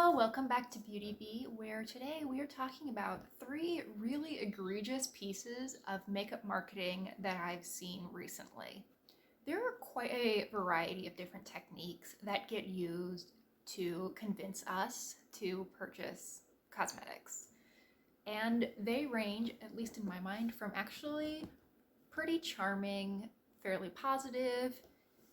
Hello, welcome back to Beauty Bee, where today we are talking about three really egregious pieces of makeup marketing that I've seen recently. There are quite a variety of different techniques that get used to convince us to purchase cosmetics. And they range, at least in my mind, from actually pretty charming, fairly positive,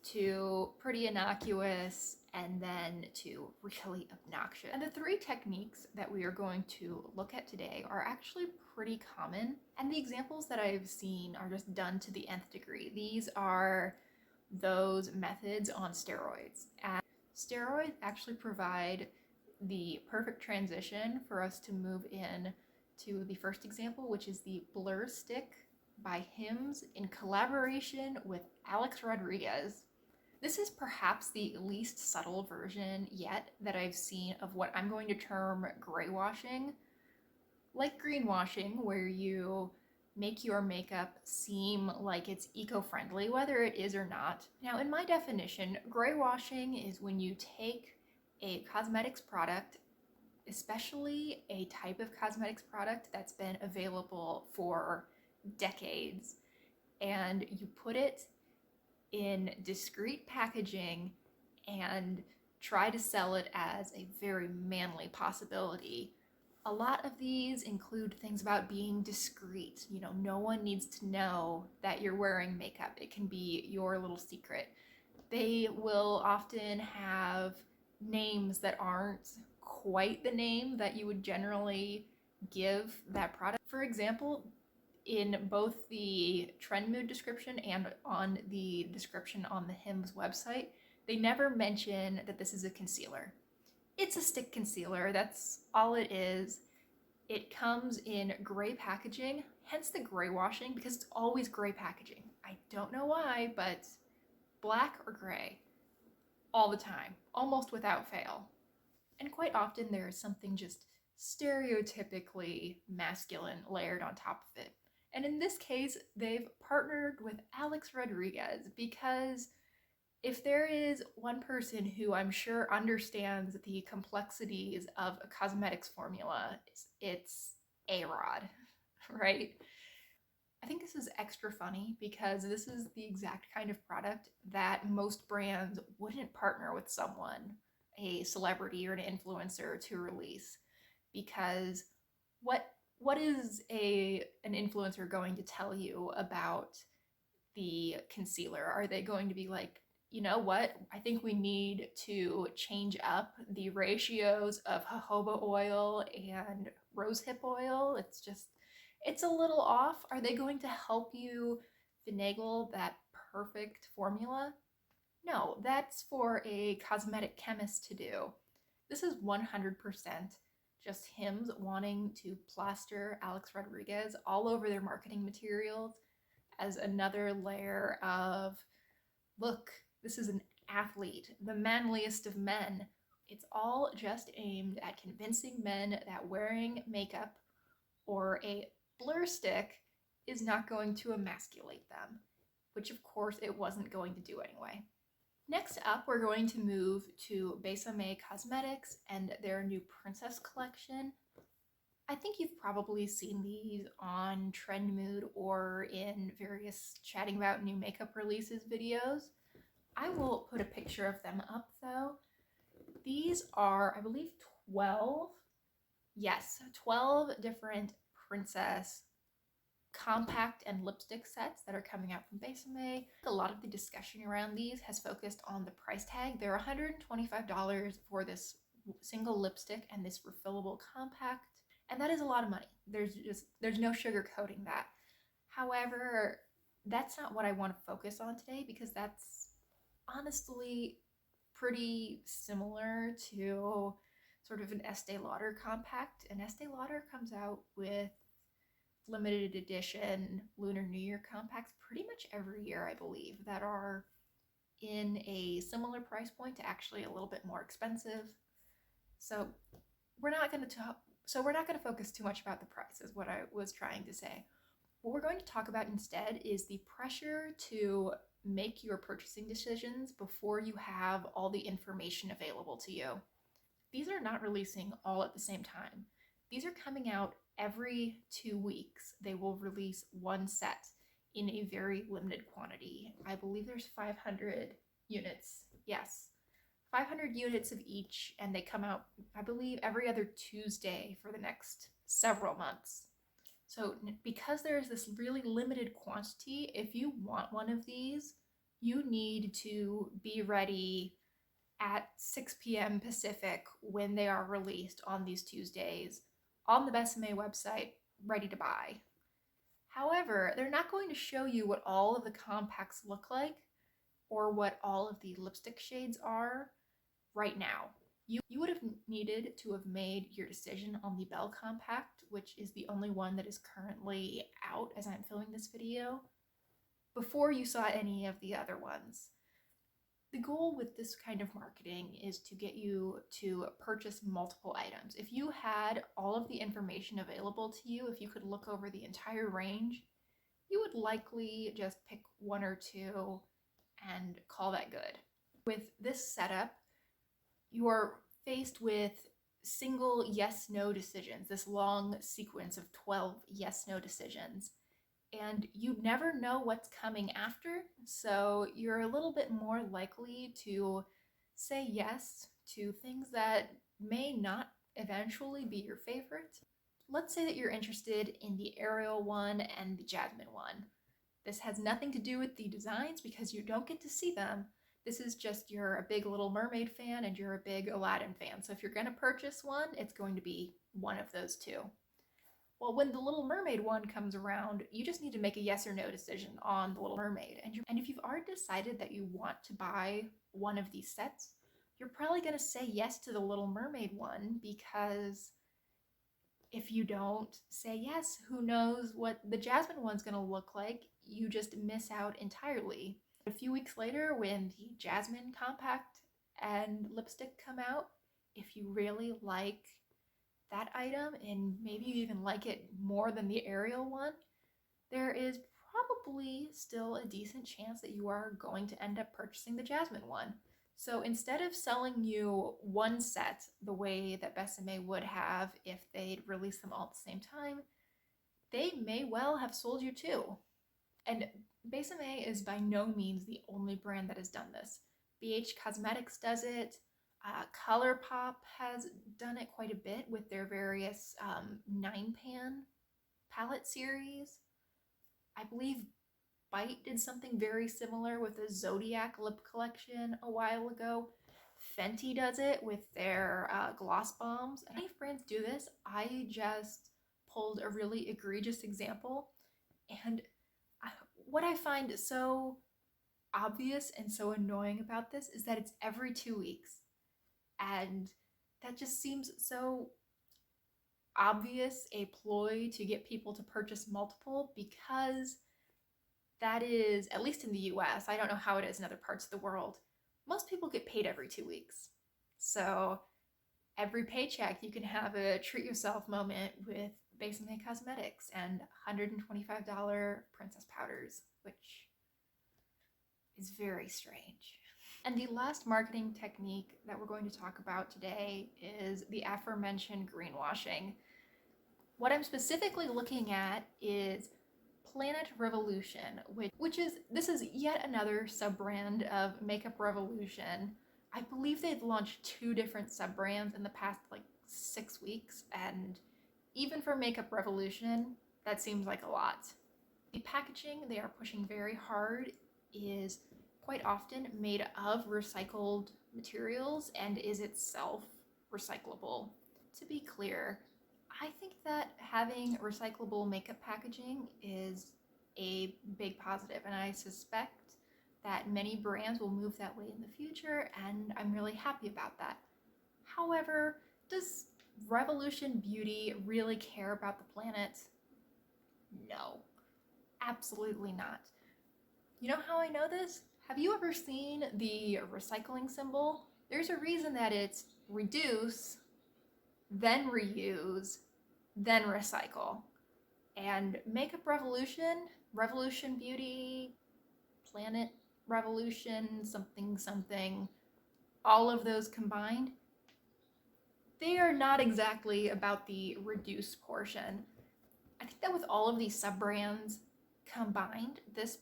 to pretty innocuous, and then to really obnoxious. And the three techniques that we are going to look at today are actually pretty common, and the examples that I've seen are just done to the nth degree. These are those methods on steroids. And steroids actually provide the perfect transition for us to move in to the first example, which is the Blur Stick by Hims in collaboration with Alex Rodriguez. This is perhaps the least subtle version yet that I've seen of what I'm going to term gray washing. Like greenwashing, where you make your makeup seem like it's eco-friendly, whether it is or not. Now, in my definition, gray washing is when you take a cosmetics product, especially a type of cosmetics product that's been available for decades, and you put it in discreet packaging and try to sell it as a very manly possibility. A lot of these include things about being discreet. You know, no one needs to know that you're wearing makeup. It can be your little secret. They will often have names that aren't quite the name that you would generally give that product. For example, in both the Trend Mood description and on the description on the Hims website, they never mention that this is a concealer. It's a stick concealer, that's all it is. It comes in gray packaging, hence the gray washing, because it's always gray packaging. I don't know why, but black or gray, all the time, almost without fail. And quite often there is something just stereotypically masculine layered on top of it. And in this case, they've partnered with Alex Rodriguez because if there is one person who I'm sure understands the complexities of a cosmetics formula, it's A-Rod, right? I think this is extra funny because this is the exact kind of product that most brands wouldn't partner with someone, a celebrity or an influencer, to release, because what is an influencer going to tell you about the concealer? Are they going to be like, you know what, I think we need to change up the ratios of jojoba oil and rosehip oil? It's a little off. Are they going to help you finagle that perfect formula? No, that's for a cosmetic chemist to do. This is 100% just Hims wanting to plaster Alex Rodriguez all over their marketing materials as another layer of, look, this is an athlete, the manliest of men. It's all just aimed at convincing men that wearing makeup or a blur stick is not going to emasculate them, which of course it wasn't going to do anyway. Next up, we're going to move to Besame Cosmetics and their new Princess collection. I think you've probably seen these on Trend Mood or in various chatting about new makeup releases videos. I will put a picture of them up though. These are, I believe, 12, yes, 12 different Princess compact and lipstick sets that are coming out from Besame. A lot of the discussion around these has focused on the price tag. They're $125 for this single lipstick and this refillable compact, and that is a lot of money. There's no sugarcoating that. However, that's not what I want to focus on today, because that's honestly pretty similar to sort of an Estee Lauder compact. And Estee Lauder comes out with limited edition Lunar New Year compacts pretty much every year, I believe, that are in a similar price point to actually a little bit more expensive. So we're not going to focus too much about the price, is what I was trying to say. What we're going to talk about instead is the pressure to make your purchasing decisions before you have all the information available to you. these are not releasing all at the same time. These are coming out every 2 weeks. They will release one set in a very limited quantity. I believe there's 500 units. Yes, 500 units of each, and they come out, I believe, every other Tuesday for the next several months. So, because there's this really limited quantity, if you want one of these, you need to be ready at 6 p.m. Pacific when they are released on these Tuesdays on the Besame website, ready to buy. However, they're not going to show you what all of the compacts look like or what all of the lipstick shades are right now. You would have needed to have made your decision on the Belle Compact, which is the only one that is currently out as I'm filming this video, before you saw any of the other ones. The goal with this kind of marketing is to get you to purchase multiple items. If you had all of the information available to you, if you could look over the entire range, you would likely just pick one or two and call that good. With this setup, you are faced with single yes-no decisions, this long sequence of 12 yes-no decisions, and you never know what's coming after, so you're a little bit more likely to say yes to things that may not eventually be your favorite. Let's say that you're interested in the Ariel one and the Jasmine one. This has nothing to do with the designs because you don't get to see them. This is just you're a big Little Mermaid fan and you're a big Aladdin fan. So if you're going to purchase one, it's going to be one of those two. Well, when the Little Mermaid one comes around, you just need to make a yes or no decision on the Little Mermaid. And if you've already decided that you want to buy one of these sets, you're probably going to say yes to the Little Mermaid one, because if you don't say yes, who knows what the Jasmine one's going to look like? You just miss out entirely. A few weeks later, when the Jasmine compact and lipstick come out, if you really like that item and maybe you even like it more than the Ariel one, there is probably still a decent chance that you are going to end up purchasing the Jasmine one. So instead of selling you one set the way that Besame would have if they'd released them all at the same time, they may well have sold you two. And Besame is by no means the only brand that has done this. BH Cosmetics does it. ColourPop has done it quite a bit with their various 9-pan palette series. I believe Bite did something very similar with the Zodiac lip collection a while ago. Fenty does it with their gloss bombs. And if brands do this, I just pulled a really egregious example. And what I find so obvious and so annoying about this is that it's every 2 weeks. And that just seems so obvious a ploy to get people to purchase multiple, because that is, at least in the US, I don't know how it is in other parts of the world, most people get paid every 2 weeks. So every paycheck you can have a treat yourself moment with Besame Cosmetics and $125 princess powders, which is very strange. And the last marketing technique that we're going to talk about today is the aforementioned greenwashing. What I'm specifically looking at is Planet Revolution, this is yet another sub-brand of Makeup Revolution. I believe they've launched 2 different sub-brands in the past 6 weeks, and even for Makeup Revolution, that seems like a lot. The packaging they are pushing very hard is quite often made of recycled materials and is itself recyclable. To be clear, I think that having recyclable makeup packaging is a big positive, and I suspect that many brands will move that way in the future, and I'm really happy about that. However, does Revolution Beauty really care about the planet? No, absolutely not. You know how I know this? Have you ever seen the recycling symbol? There's a reason that it's reduce, then reuse, then recycle. And Makeup Revolution, Revolution Beauty, Planet Revolution, something, all of those combined, they are not exactly about the reduced portion. I think that with all of these sub-brands combined, this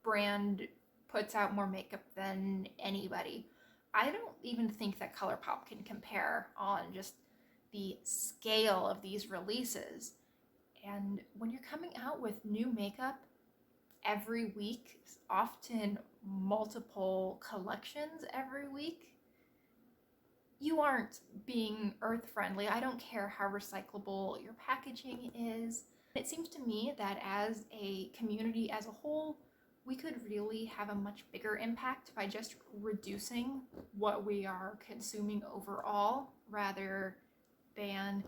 brand puts out more makeup than anybody. I don't even think that ColourPop can compare on just the scale of these releases. And when you're coming out with new makeup every week, often multiple collections every week, you aren't being earth friendly. I don't care how recyclable your packaging is. It seems to me that as a community as a whole, we could really have a much bigger impact by just reducing what we are consuming overall rather than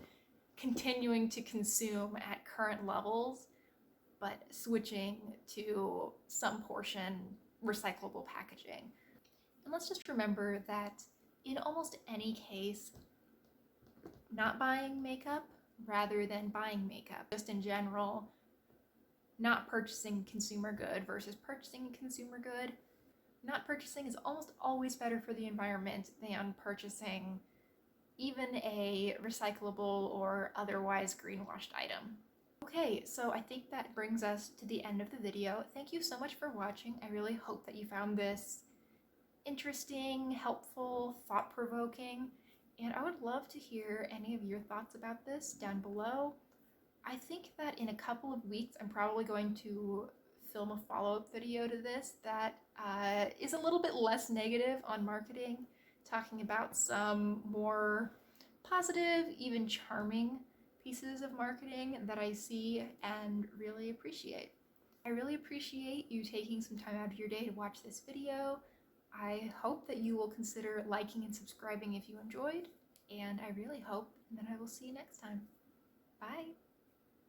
continuing to consume at current levels, but switching to some portion recyclable packaging. And let's just remember that in almost any case, not buying makeup rather than buying makeup, just in general, not purchasing consumer good versus purchasing a consumer good, not purchasing is almost always better for the environment than purchasing even a recyclable or otherwise greenwashed item. Okay, so I think that brings us to the end of the video. Thank you so much for watching. I really hope that you found this interesting, helpful, thought-provoking, and I would love to hear any of your thoughts about this down below. I think that in a couple of weeks, I'm probably going to film a follow-up video to this that is a little bit less negative on marketing, talking about some more positive, even charming pieces of marketing that I see and really appreciate. I really appreciate you taking some time out of your day to watch this video. I hope that you will consider liking and subscribing if you enjoyed, and I really hope that I will see you next time.